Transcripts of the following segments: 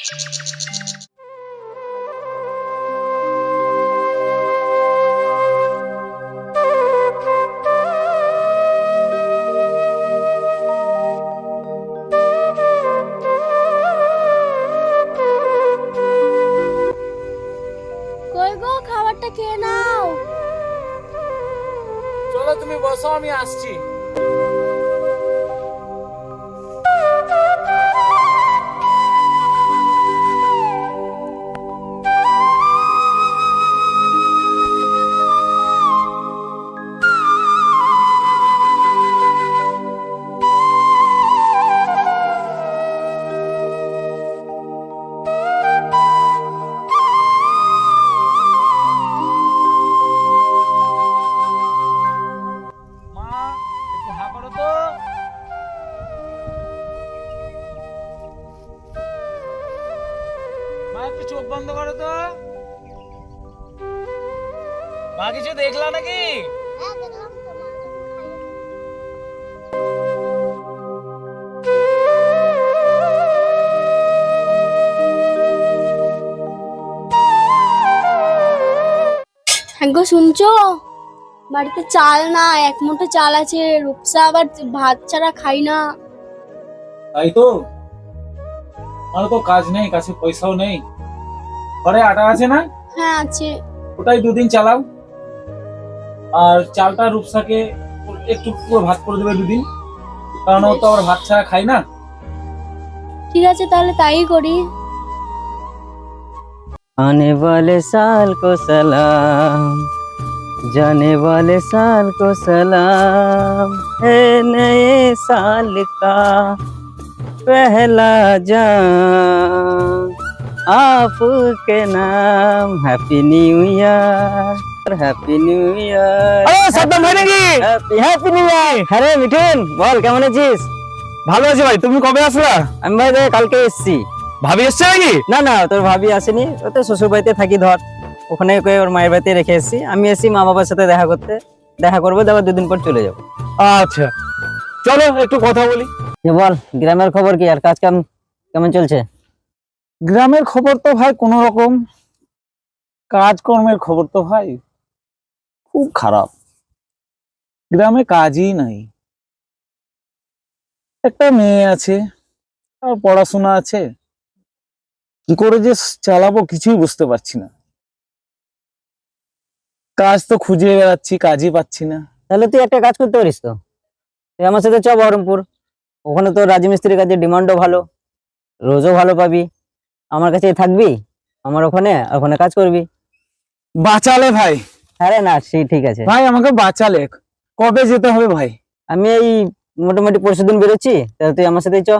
কই গো, খাবারটা খেয়ে নাও। চলো তুমি বসো, আমি আসছি। মা, একটু হা করো তো। মা, একটু চোখ বন্ধ করো তো। মা, কিছু দেখলা নাকি? হ্যাঁ, দেখলাম তো, মা তো খাইয়ে হ্যাঁ গো, শুনছো? বাড়িতে চাল না, এক মুঠো চাল আছে। রূপসা আবার ভাত ছাড়া খাই না। তাই তো, আমার তো কাজ নেই, কাছে পয়সাও নেই। ঘরে আটা আছে না? হ্যাঁ আছে। ওটাই দুদিন চালাও। আর চালটা রূপসাকে একটু পুরো ভাত করে দেবে দুদিন, কারণ ও তো আবার ভাত ছাড়া খায় না। ঠিক আছে, তাহলে তাই করি। आने वाले साल को सलाम, जाने वाले साल को सलाम, है नए साल का पहला जान, आपके नाम happy new year, happy new year. Saddam ভাই নাকি? Happy new year. আরে মিঠুন, বল কেমন আছিস? ভালো আছি ভাই, তুমি কবে আসলা? আমি ভাই দেখ কালকে এসেছি। ভাবি এসছে নাকি? না না, তোর ভাবি আসেনি, ও তো শ্বশুর বাড়িতে থাকি ধর, ওখানে ওকে ওর মায়ের বাড়িতে রেখে এসেছি। আমি এসেছি মা বাবার সাথে দেখা করতে, দেখা করবো, তারপর দুদিন পর চলে যাবো। আচ্ছা, চলো একটু কথা বলি। যে বল, গ্রামের খবর কি আর কাজ কাম কেমন চলছে? গ্রামের খবর তো ভাই কোন রকম, কাজকর্মের খবর তো ভাই খুব খারাপ। গ্রামে কাজই নাই। একটা মেয়ে আছে আর পড়াশোনা আছে, কি করে যে চালাবো কিছুই বুঝতে পারছি না। কাজ তো খুঁজে বেড়াচ্ছি, কাজই পাচ্ছি না। তাহলে তুই একটা কাজ করতে পারিস তো, তুই আমার সাথে চ বহরমপুর, ওখানে তো রাজমিস্ত্রির কাজের ডিমান্ডও ভালো, রোজও ভালো পাবি। আমার কাছেই থাকবি, আমার ওখানে ওখানে কাজ করবি। বাঁচালে ভাই। আরে না, সেই ঠিক আছে। ভাই আমাকে বাঁচালে, কবে যেতে হবে ভাই? আমি এই মোটামুটি পরশুদিন বেরোচ্ছি, তাহলে তুই আমার সাথেই চ।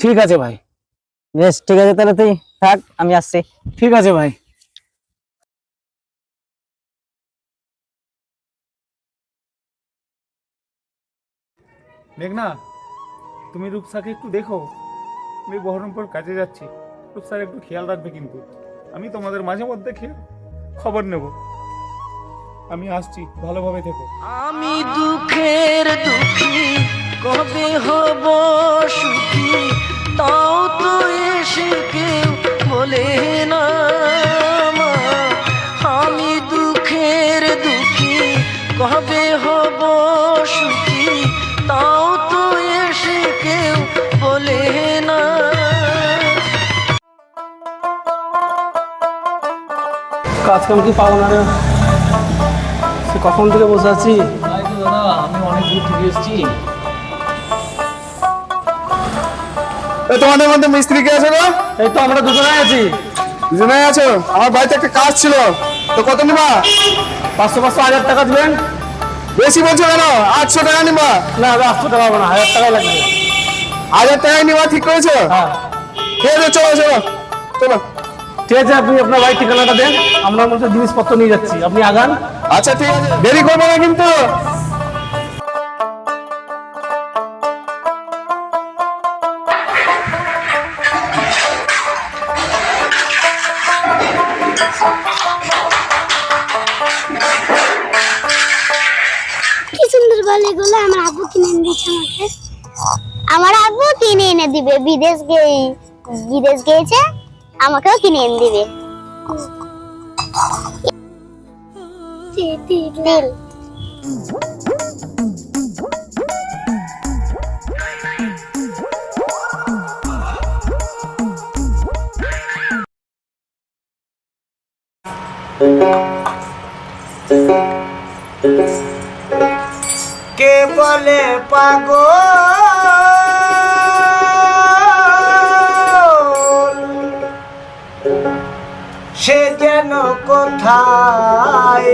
ঠিক আছে ভাই। বেশ ঠিক আছে, তাহলে তুই থাক, আমি আসছি। ঠিক আছে ভাই। মেঘনা, তুমি রূপসাকে একটু দেখো, আমি বহরমপুর কাজে যাচ্ছি। রূপসার একটু খেয়াল রাখবে কিন্তু। আমি তোমাদের মাঝে মধ্যে খবর নেব। আমি আসছি, ভালোভাবে থেকো। আমি দুঃখের দুঃখী, কবে হব সুখী, তাও তো এসে কেউ বলে না মা। আমি দুঃখের দুঃখী, কবে হব সুখী, তাও তো এসে কেউ বলে না। কাজ কাম কি পাবো না রে, সে কখন থেকে বসে আছি। তাই তো দাদা, আমি অনেক দূর থেকে এসেছি। তোমাদের মধ্যে মিস্ত্রি কে আছে গো? এই তো আমরা দুজনে আছি। দুজনে আছো? আমার বাড়িতে একটা কাজ ছিল, তো কত নিবা? 500 1000 টাকা দিবেন। বেশি বলছো কেন? 800 টাকা নিবা? না 800 টাকা হবে না, 1000 টাকাই লাগবে। 1000 টাকায় নিবা, ঠিক করেছো? হ্যাঁ ঠিক আছে, চলো চলো চলো। ঠিক আছে, আপনি আপনার বাড়ির ঠিকানাটা দেন, আমরা মধ্যে জিনিসপত্র নিয়ে যাচ্ছি, আপনি আগান। আচ্ছা ঠিক আছে, দেরি করবো না কিন্তু। কি সুন্দর বল এগুলো, আমার আব্বু কিনে এনে দিচ্ছে আমাকে। আমার আব্বু কিনে এনে দিবে বিদেশ গিয়ে। বিদেশ গিয়েছে, আমাকেও কিনে এনে দিবে। দিল। কে বলে পাগল, সে যেন কোথায়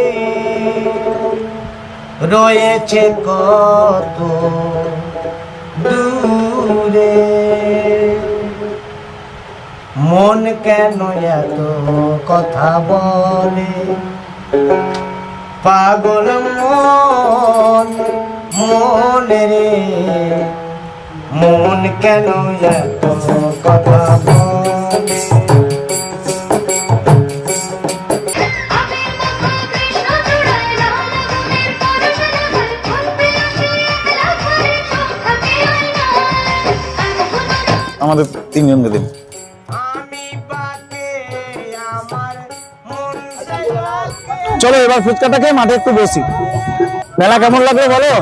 রয়েছে কত দূরে। মন কেন এত কথা বলে, পাগল মন মনে রে, মন কেন এত কথা বলে। আমাদের তিনজনকে দিন। আমি বাকে আমার মন চাইলাকে। চলো এবার ফুচকাটা খেয়ে মাঠে একটু বসি। মেলা কেমন লাগলো বলো?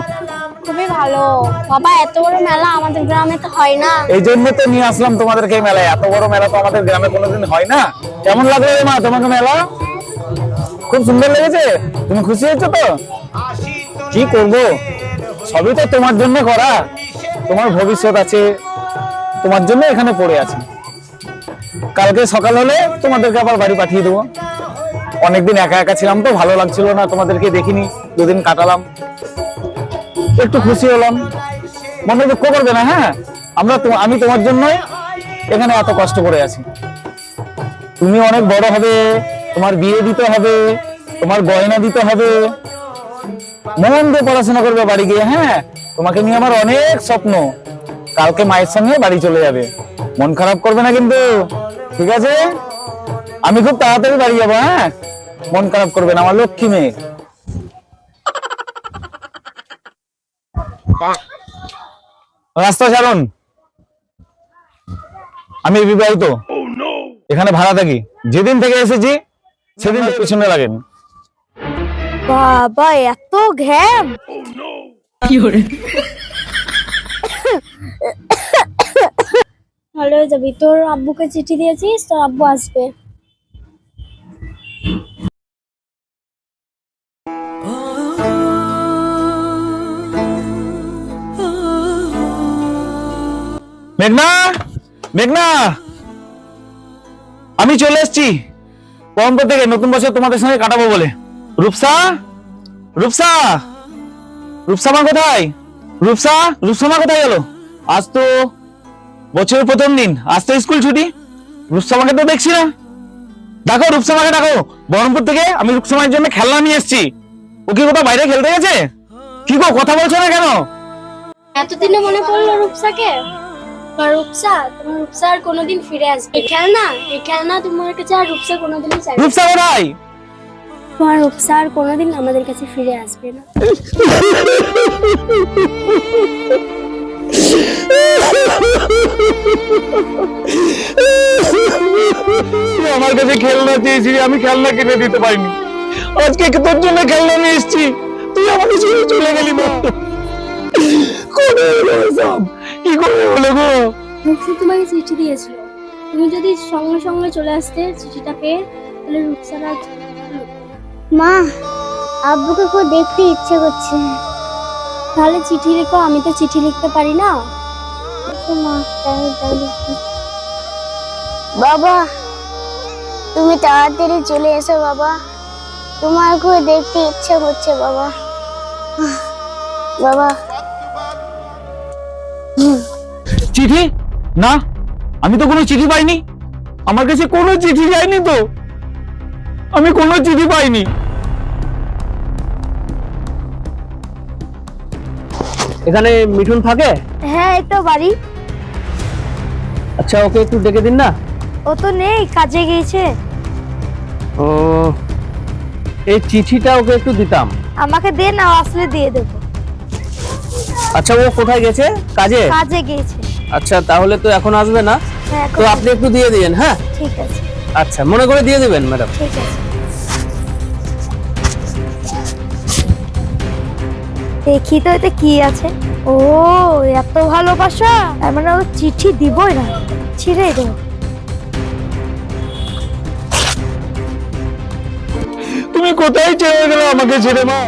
খুবই ভালো বাবা, এত বড় মেলা আমাদের গ্রামে তো হয় না। এই জন্য তো নিয়ে আসলাম তোমাদেরকে এই মেলায়। এত বড় মেলা তো আমাদের গ্রামে কোনোদিন হয় না। কেমন লাগলো রে মা তোমাকে মেলা? খুব সুন্দর লেগেছে? তুমি খুশি হয়েছো তো? কি করবো, সবই তো তোমার জন্য করা। তোমার ভবিষ্যৎ আছে, তোমার জন্য এখানে পড়ে আছি। কালকে সকাল হলে তোমাদেরকে আবার বাড়ি পাঠিয়ে দেবো। অনেকদিন একা একা ছিলাম তো, ভালো লাগছিল না, তোমাদেরকে দেখিনি, দুদিন কাটালাম, একটু খুশি হলাম। মনে দুঃখ করবে না, হ্যাঁ? আমি তোমার জন্যই এখানে এত কষ্ট করে আছি। তুমি অনেক বড় হবে, তোমার বিয়ে দিতে হবে, তোমার গয়না দিতে হবে, মন দিয়ে পড়াশোনা করবে বাড়ি গিয়ে। হ্যাঁ, তোমাকে নিয়ে আমার অনেক স্বপ্ন। কালকে মায়ের সঙ্গে বাড়ি চলে যাবে, মন খারাপ করবে না কিন্তু, ঠিক আছে? আমি খুব তাড়াতাড়ি বাড়ি যাবো। হ্যাঁ, মন খারাপ করবে না, আমার লক্ষ্মী মেয়ে। রাস্তা ছাড়ুন, আমি বিবাহিত, এখানে ভাড়া থাকি। যেদিন থেকে এসেছি সেদিন পিছনে লাগেন। বাবা এত ঘ্যাম! ভালো হয়ে যাবি। তোর আব্বুকে চিঠি দিয়েছিস, তোর আব্বু আসবে। মেঘনা, মেঘনা, আমি চলে এসেছি বহরমপুর থেকে, নতুন বছর তোমাদের সঙ্গে কাটাবো বলে। রূপসা, রূপসা, রূপসা মা কোথায়? রূপসা, রূপসা মা কোথায় গেল? আজ তো বছরের প্রথম দিন, আজ তো স্কুল ছুটি। রূপসা মাকে তো দেখছি না। দেখো রূপসা মাকে ডাকো। বহরমপুর থেকে আমি রূপসা মায়ের জন্য খেলনা নিয়ে এসেছি। ও কি কোথাও বাইরে খেলতে গেছে? কি গো, কথা বলছো না কেন? এতদিনে মনে পড়লো রূপসাকে। রূপসা, তোমার রূপসা আর কোনোদিন ফিরে আসবে। এই খেলনা তোমার কাছে আর রূপসা কোনোদিনই চাইবে না। রূপসা কোথায়? তোমার রূপসা আর কোনোদিন আমাদের কাছে ফিরে আসবে না। আমার কাছে খেলনা চেয়েছিলি, আমি খেলনা কিনে দিতে পারিনি। আজকে তোর জন্য খেলনা নিয়ে এসেছি, তুই আমাকে ছেড়ে চলে গেলি। না কি করে হলো গো? রূপসা তোমাকে চিঠি দিয়েছিল, তুমি যদি সঙ্গে সঙ্গে চলে আসতে চিঠিটা পেয়ে, তাহলে রূপসারা। মা, আব্বুকে খুব দেখতে ইচ্ছে করছে। তাহলে চিঠি লিখো, আমি তো চিঠি লিখতে পারি না। মা, তাই লিখি। বাবা, তুমি তাড়াতাড়ি চলে এসো বাবা, তোমার খুব দেখতে ইচ্ছে করছে বাবা। বাবা, চিঠি? না, আমি তো কোনো চিঠি পাইনি। আমার কাছে কোনো চিঠি যায়নি তো, আমি কোনো চিঠি পাইনি। এখানে মিঠুন থাকে? হ্যাঁ, এই তো বাড়ি। আচ্ছা, ওকে একটু ডেকে দিন না। ও তো নেই, কাজে গিয়েছে। ও, এই চিঠিটা ওকে একটু দিতাম। আমাকে দে না, আসলে দিয়ে দেবো। আচ্ছা, ও কোথায় গেছে? কাজে? কাজে গিয়েছে। আচ্ছা, তাহলে তো এখন আসবে না। হ্যাঁ তো আপনি একটু দিয়ে দিবেন। হ্যাঁ ঠিক আছে আচ্ছা, মনে করে দিয়ে দিবেন ম্যাডাম। ঠিক আছে। দেখি তো এতে কি আছে। ও এত ভালোবাসা, তার মানে ও চিঠি দিবই না, ছিঁড়ে দেব। তুমি কোথায় চলে গেলে আমাকে ছেড়ে মা?